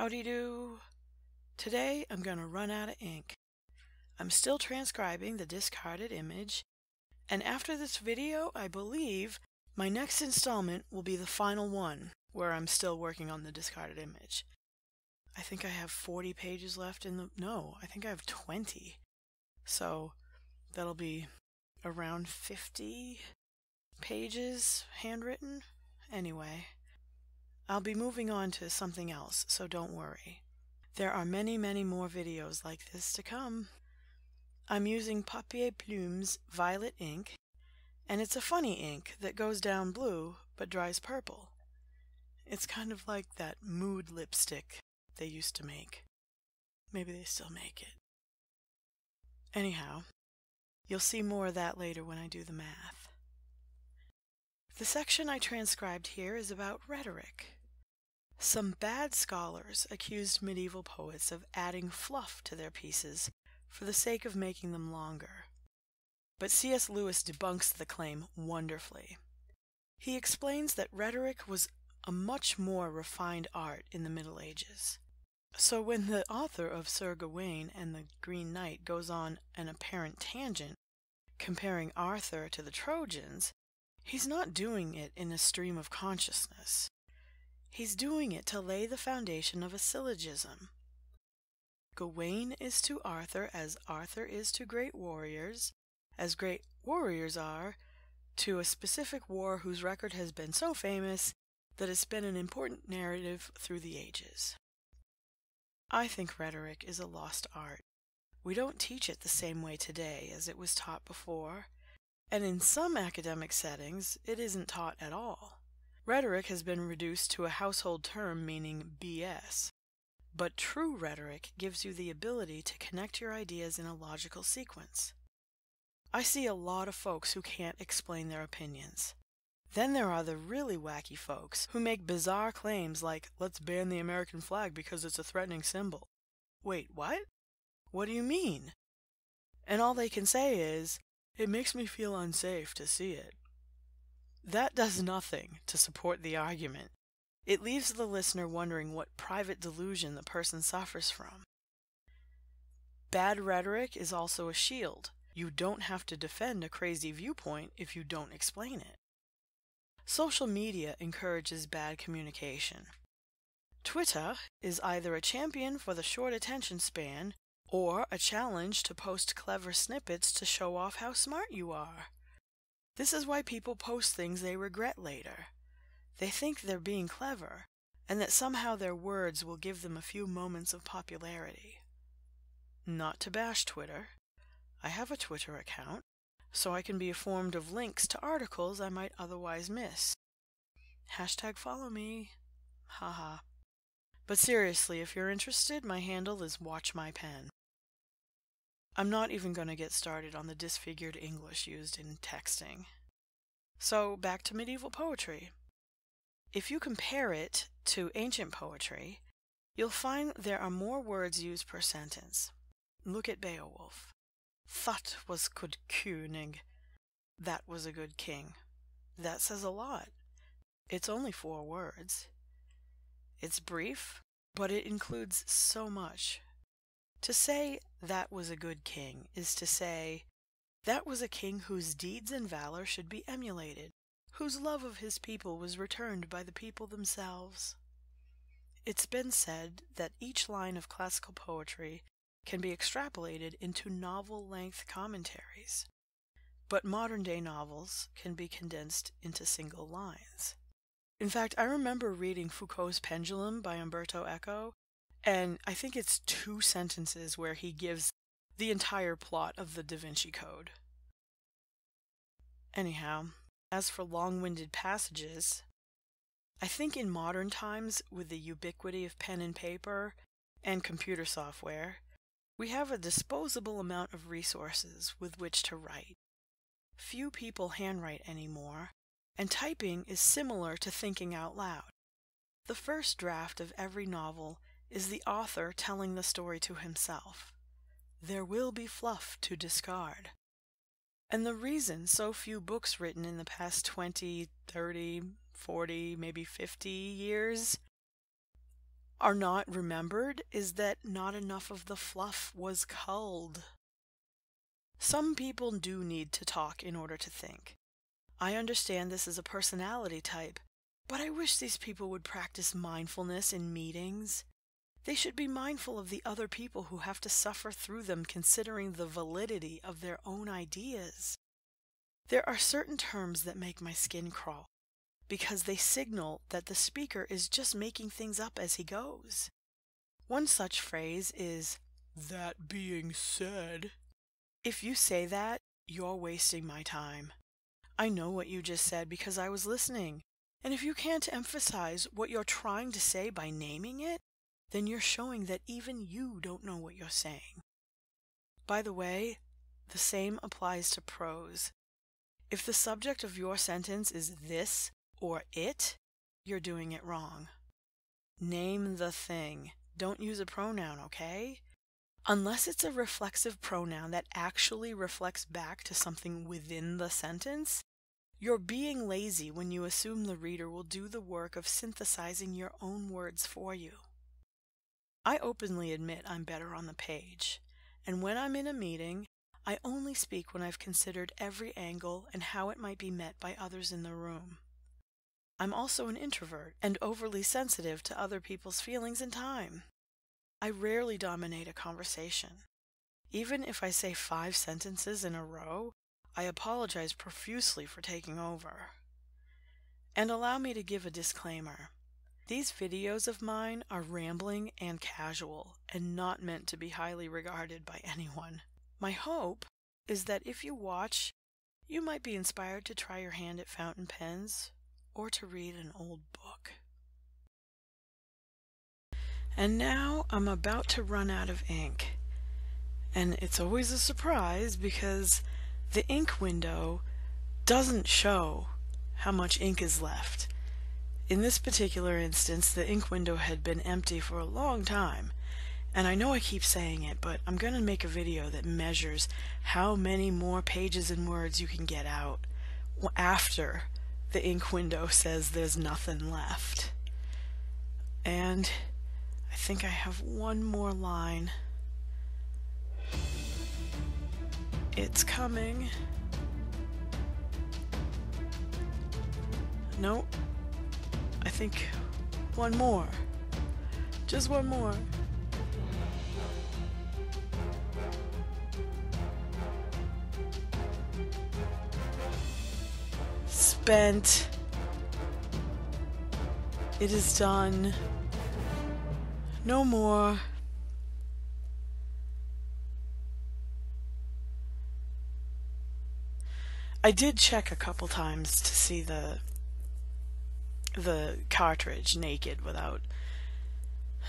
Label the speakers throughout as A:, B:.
A: Howdy do. Today I'm going to run out of ink. I'm still transcribing the discarded image, and after this video I believe my next installment will be the final one where I'm still working on the discarded image. I think I have 40 pages left I think I have 20. So that'll be around 50 pages handwritten. Anyway, I'll be moving on to something else, so don't worry. There are many more videos like this to come. I'm using Papier Plume's violet ink, and it's a funny ink that goes down blue but dries purple. It's kind of like that mood lipstick they used to make. Maybe they still make it. Anyhow, you'll see more of that later when I do the math. The section I transcribed here is about rhetoric. Some bad scholars accused medieval poets of adding fluff to their pieces for the sake of making them longer. But c.s.Lewis debunks the claim wonderfully. He explains that rhetoric was a much more refined art in the Middle Ages. So when the author of Sir Gawain and the Green Knight goes on an apparent tangent, comparing Arthur to the Trojans, he's not doing it in a stream of consciousness. He's doing it to lay the foundation of a syllogism. Gawain is to Arthur as Arthur is to great warriors, as great warriors are to a specific war whose record has been so famous that it's been an important narrative through the ages. I think rhetoric is a lost art. We don't teach it the same way today as it was taught before, and in some academic settings it isn't taught at all. Rhetoric has been reduced to a household term meaning BS, but true rhetoric gives you the ability to connect your ideas in a logical sequence. I see a lot of folks who can't explain their opinions. Then there are the really wacky folks who make bizarre claims like, let's ban the American flag because it's a threatening symbol. Wait, what? What do you mean? And all they can say is, it makes me feel unsafe to see it. That does nothing to support the argument. It leaves the listener wondering what private delusion the person suffers from. Bad rhetoric is also a shield. You don't have to defend a crazy viewpoint if you don't explain it. Social media encourages bad communication. Twitter is either a champion for the short attention span or a challenge to post clever snippets to show off how smart you are. This is why people post things they regret later. They think they're being clever, and that somehow their words will give them a few moments of popularity. Not to bash Twitter. I have a Twitter account, so I can be informed of links to articles I might otherwise miss. #follow me. Haha. But seriously, if you're interested, my handle is watchmypen. I'm not even going to get started on the disfigured English used in texting. So back to medieval poetry. If you compare it to ancient poetry, you'll find there are more words used per sentence. Look at Beowulf. That was good König. That was a good king. That says a lot. It's only 4 words. It's brief, but it includes so much. To say that was a good king is to say that was a king whose deeds and valor should be emulated, whose love of his people was returned by the people themselves. It's been said that each line of classical poetry can be extrapolated into novel-length commentaries, but modern-day novels can be condensed into single lines. In fact, I remember reading Foucault's Pendulum by Umberto Eco, and I think it's 2 sentences where he gives the entire plot of the Da Vinci Code. Anyhow, as for long-winded passages, I think in modern times, with the ubiquity of pen and paper and computer software, we have a disposable amount of resources with which to write. Few people handwrite anymore, and typing is similar to thinking out loud. The first draft of every novel is the author telling the story to himself. There will be fluff to discard. And the reason so few books written in the past 20, 30, 40, maybe 50 years are not remembered is that not enough of the fluff was culled. Some people do need to talk in order to think. I understand this is a personality type, but I wish these people would practice mindfulness in meetings. They should be mindful of the other people who have to suffer through them, considering the validity of their own ideas. There are certain terms that make my skin crawl, because they signal that the speaker is just making things up as he goes. One such phrase is, "that being said." If you say that, you're wasting my time. I know what you just said because I was listening, and if you can't emphasize what you're trying to say by naming it, then you're showing that even you don't know what you're saying. By the way, the same applies to prose. If the subject of your sentence is this or it, you're doing it wrong. Name the thing. Don't use a pronoun, okay? Unless it's a reflexive pronoun that actually reflects back to something within the sentence, you're being lazy when you assume the reader will do the work of synthesizing your own words for you. I openly admit I'm better on the page, and when I'm in a meeting, I only speak when I've considered every angle and how it might be met by others in the room. I'm also an introvert and overly sensitive to other people's feelings and time. I rarely dominate a conversation. Even if I say 5 sentences in a row, I apologize profusely for taking over. And allow me to give a disclaimer. These videos of mine are rambling and casual and not meant to be highly regarded by anyone. My hope is that if you watch, you might be inspired to try your hand at fountain pens or to read an old book. And now I'm about to run out of ink. And it's always a surprise because the ink window doesn't show how much ink is left. In this particular instance, the ink window had been empty for a long time. And I know I keep saying it, but I'm going to make a video that measures how many more pages and words you can get out after the ink window says there's nothing left. And I think I have one more line. It's coming. Nope. I think one more. Just one more. Spent. It is done. No more. I did check a couple times to see the cartridge naked without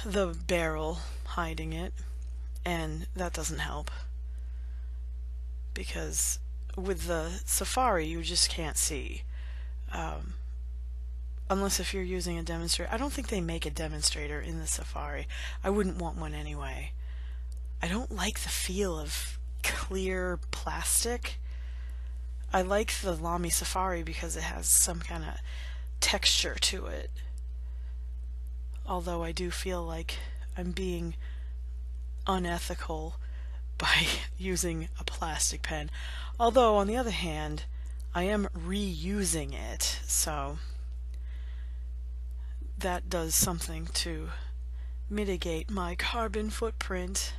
A: the barrel hiding it, and that doesn't help because with the Safari you just can't see unless if you're using a demonstrator. I don't think they make a demonstrator in the Safari. I wouldn't want one anyway. I don't like the feel of clear plastic. I like the Lamy Safari because it has some kind of texture to it. Although I do feel like I'm being unethical by using a plastic pen. Although on the other hand, I am reusing it, so that does something to mitigate my carbon footprint.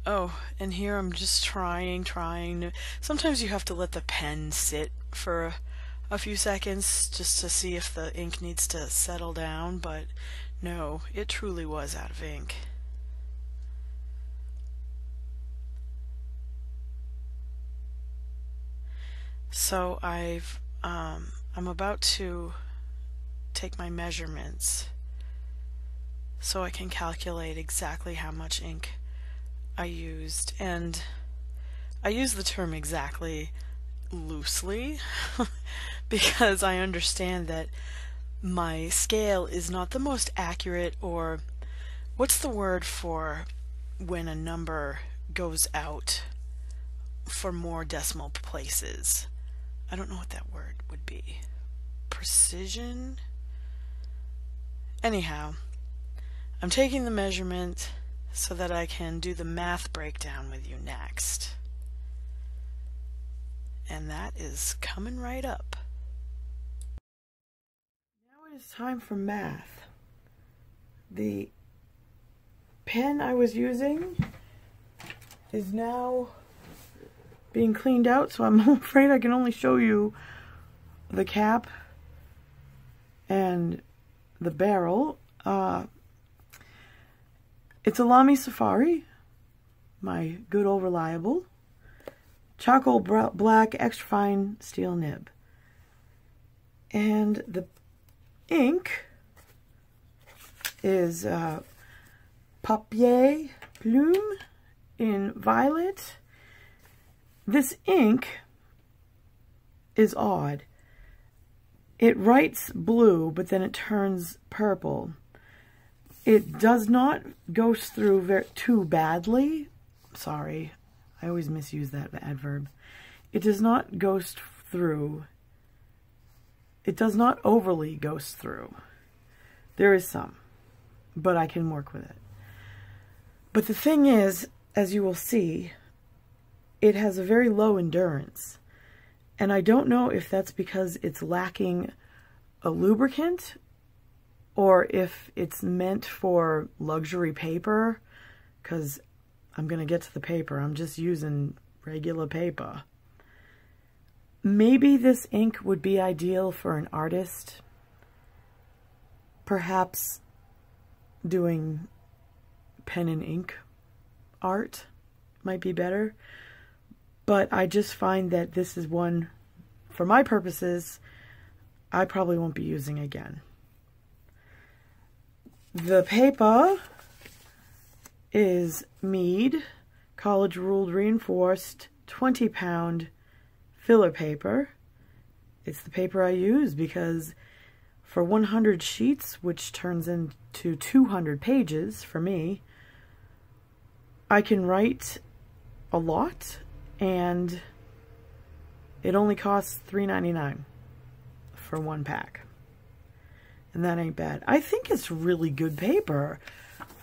A: Oh, and here I'm just trying. Sometimes you have to let the pen sit for a few seconds just to see if the ink needs to settle down, but no, it truly was out of ink. So I'm about to take my measurements so I can calculate exactly how much ink I used, and I use the term exactly loosely because I understand that my scale is not the most accurate, or what's the word for when a number goes out for more decimal places? I don't know what that word would be. Precision? Anyhow, I'm taking the measurement so that I can do the math breakdown with you next. And that is coming right up. Now it is time for math. The pen I was using is now being cleaned out, so I'm afraid I can only show you the cap and the barrel. It's a Lamy Safari, my good old reliable, charcoal black extra fine steel nib. And the ink is Papier Plume in violet. This ink is odd. It writes blue, but then it turns purple. It does not ghost through too badly. Sorry, I always misuse that adverb. It does not ghost through. It does not overly ghost through. There is some, but I can work with it. But the thing is, as you will see, it has a very low endurance. And I don't know if that's because it's lacking a lubricant or if it's meant for luxury paper, because I'm going to get to the paper. I'm just using regular paper. Maybe this ink would be ideal for an artist. Perhaps doing pen and ink art might be better. But I just find that this is one, for my purposes, I probably won't be using again. The paper is Mead College Ruled Reinforced 20-pound filler paper. It's the paper I use because for 100 sheets, which turns into 200 pages for me, I can write a lot, and it only costs $3.99 for one pack. And that ain't bad. I think it's really good paper.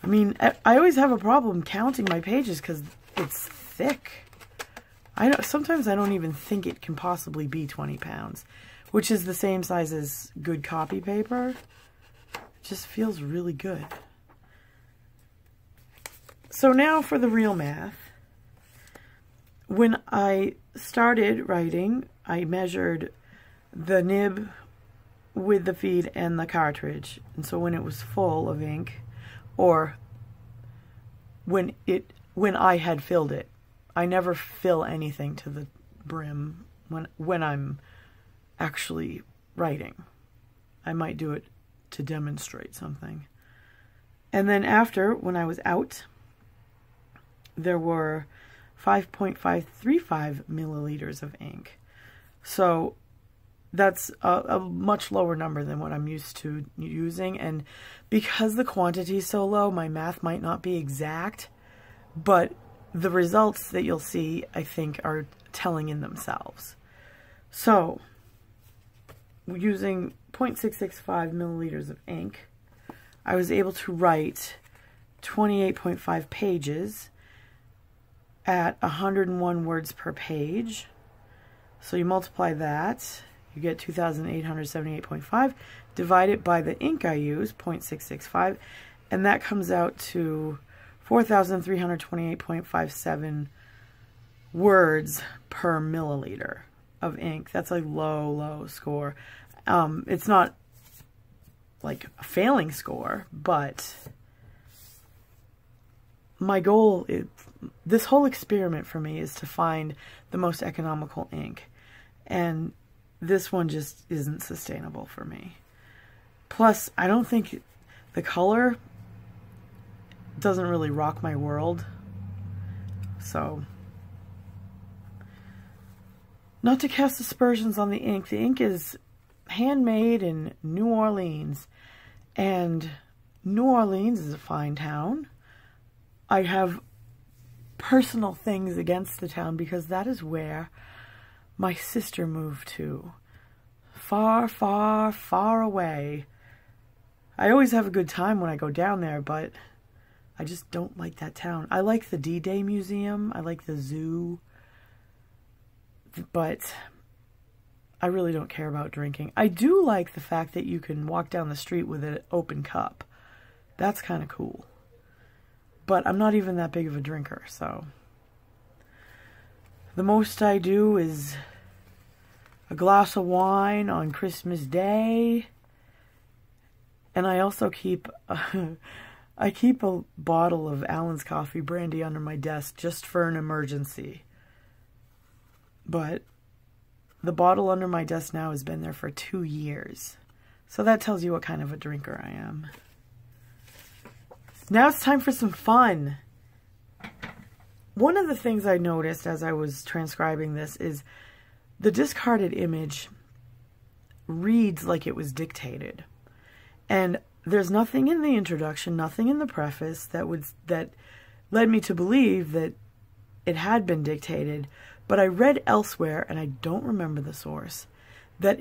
A: I mean, I always have a problem counting my pages because it's thick. Sometimes I don't even think it can possibly be 20 pounds, which is the same size as good copy paper. It just feels really good. So now for the real math. When I started writing, I measured the nib with the feed and the cartridge. And so when it was full of ink, or when I had filled it, I never fill anything to the brim when I'm actually writing. I might do it to demonstrate something. And then after, when I was out, there were 5.535 milliliters of ink. So that's a much lower number than what I'm used to using. And because the quantity is so low, my math might not be exact, but the results that you'll see, I think, are telling in themselves. So using 0.665 milliliters of ink, I was able to write 28.5 pages at 101 words per page. So you multiply that, you get 2,878.5, divide it by the ink I use, 0.665, and that comes out to 4,328.57 words per milliliter of ink. That's a low, low score. It's not like a failing score, but my goal is, this whole experiment for me is to find the most economical ink. And this one just isn't sustainable for me. Plus, I don't think the color doesn't really rock my world. So, not to cast aspersions on the ink is handmade in New Orleans. And New Orleans is a fine town. I have personal things against the town because that is where my sister moved to. Far, far, far away I always have a good time when I go down there, but I just don't like that town. I like the D-Day Museum. I like the zoo. But I really don't care about drinking. I do like the fact that you can walk down the street with an open cup. That's kind of cool. But I'm not even that big of a drinker, so... The most I do is a glass of wine on Christmas Day. And I also keep... I keep a bottle of Allen's Coffee brandy under my desk just for an emergency. But the bottle under my desk now has been there for 2 years. So that tells you what kind of a drinker I am. Now it's time for some fun. One of the things I noticed as I was transcribing this is the discarded image reads like it was dictated. And there's nothing in the introduction, nothing in the preface that led me to believe that it had been dictated. But I read elsewhere, and I don't remember the source, that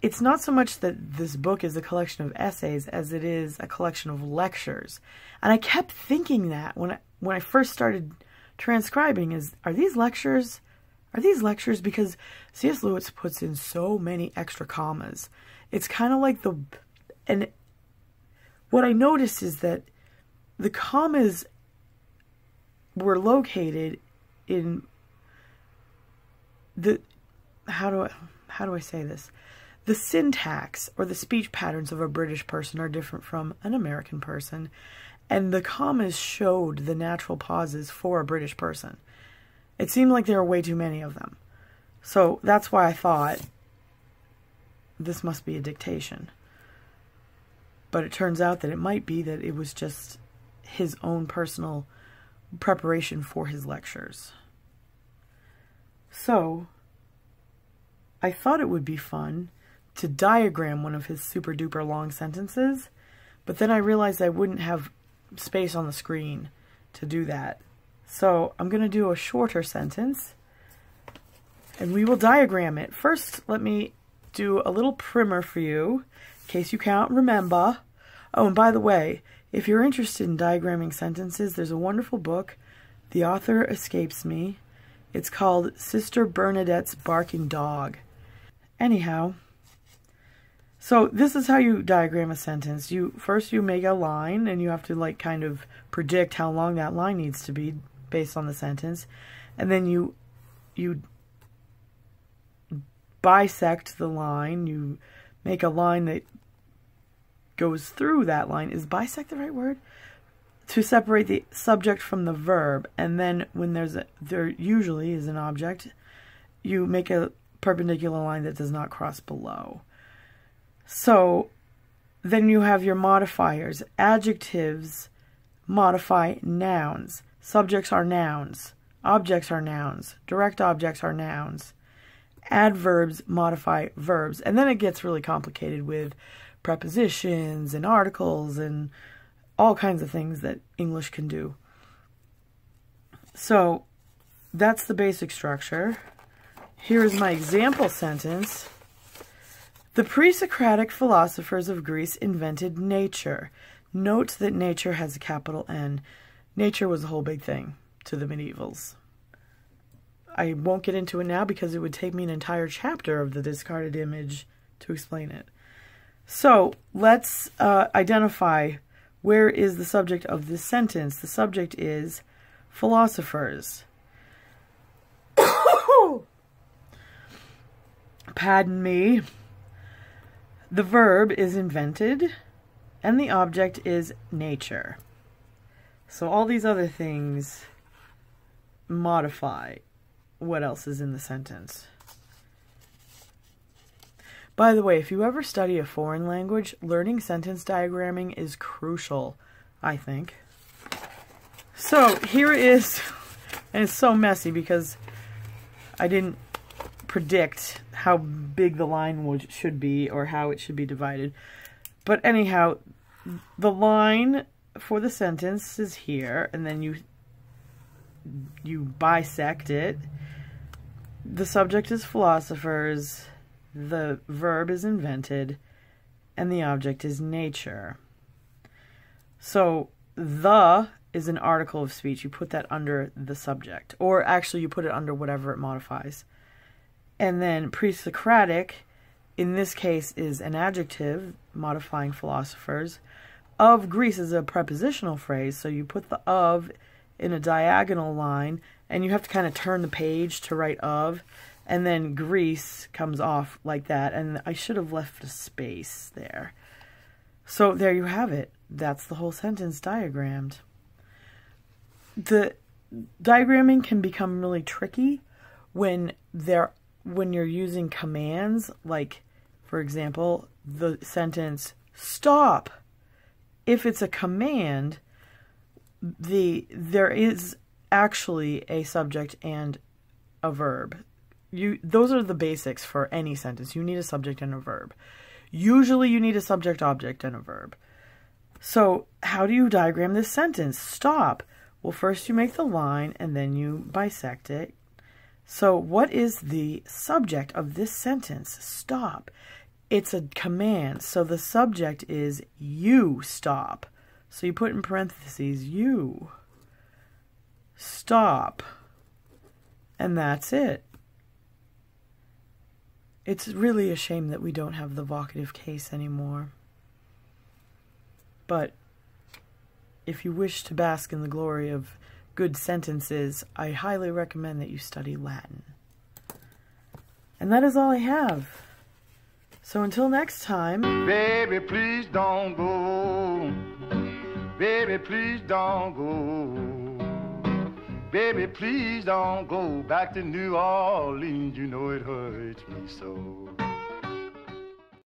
A: it's not so much that this book is a collection of essays as it is a collection of lectures. And I kept thinking that when I first started transcribing, are these lectures? Are these lectures? Because C.S. Lewis puts in so many extra commas. It's kind of like and what I noticed is that the commas were located in how do I say this? The syntax or the speech patterns of a British person are different from an American person, and the commas showed the natural pauses for a British person. It seemed like there were way too many of them. So that's why I thought this must be a dictation. But it turns out that it might be that it was just his own personal preparation for his lectures. So, I thought it would be fun to diagram one of his super duper long sentences, but then I realized I wouldn't have space on the screen to do that. So, I'm going to do a shorter sentence, and we will diagram it. First, let me do a little primer for you, in case you can't remember. Oh, and by the way, if you're interested in diagramming sentences, there's a wonderful book. The author escapes me. It's called Sister Bernadette's Barking Dog. Anyhow, so this is how you diagram a sentence. First you make a line, and you have to like kind of predict how long that line needs to be based on the sentence. And then you bisect the line. You make a line that goes through that line. Is bisect the right word? To separate the subject from the verb, and then when there usually is an object, you make a perpendicular line that does not cross below. So then you have your modifiers. Adjectives modify nouns. Subjects are nouns. Objects are nouns. Direct objects are nouns. Adverbs modify verbs. And then it gets really complicated with prepositions and articles and all kinds of things that English can do. So that's the basic structure. Here is my example sentence. The pre-Socratic philosophers of Greece invented nature. Note that nature has a capital N. Nature was a whole big thing to the medievals. I won't get into it now because it would take me an entire chapter of the discarded image to explain it. So let's identify where is the subject of this sentence. The subject is philosophers. Pardon me. The verb is invented, and the object is nature. So all these other things modify what else is in the sentence. By the way, if you ever study a foreign language, learning sentence diagramming is crucial, I think. So here is, and it's so messy because I didn't predict how big the line should be or how it should be divided. But anyhow, the line for the sentence is here, and then you bisect it. The subject is philosophers. The verb is invented. and the object is nature. So the is an article of speech. You put that under the subject, or actually you put it under whatever it modifies. And then pre-Socratic, in this case, is an adjective modifying philosophers. Of Greece is a prepositional phrase, so you put the of in a diagonal line, and you have to kind of turn the page to write of, and then Greece comes off like that, and I should have left a space there. So there you have it. That's the whole sentence diagrammed. The diagramming can become really tricky when you're using commands, like, for example, the sentence stop. If it's a command, there is actually a subject and a verb. Those are the basics for any sentence. You need a subject and a verb. Usually you need a subject, object, and a verb. So how do you diagram this sentence? Stop. Well, first you make the line and then you bisect it. So what is the subject of this sentence? Stop. It's a command. So the subject is you stop. So you put in parentheses, you stop. And that's it. It's really a shame that we don't have the vocative case anymore. But if you wish to bask in the glory of good sentences, I highly recommend that you study Latin. And that is all I have. So until next time...
B: Baby, please don't go. Baby, please don't go. Baby, please don't go back to New Orleans. You know it hurts me so.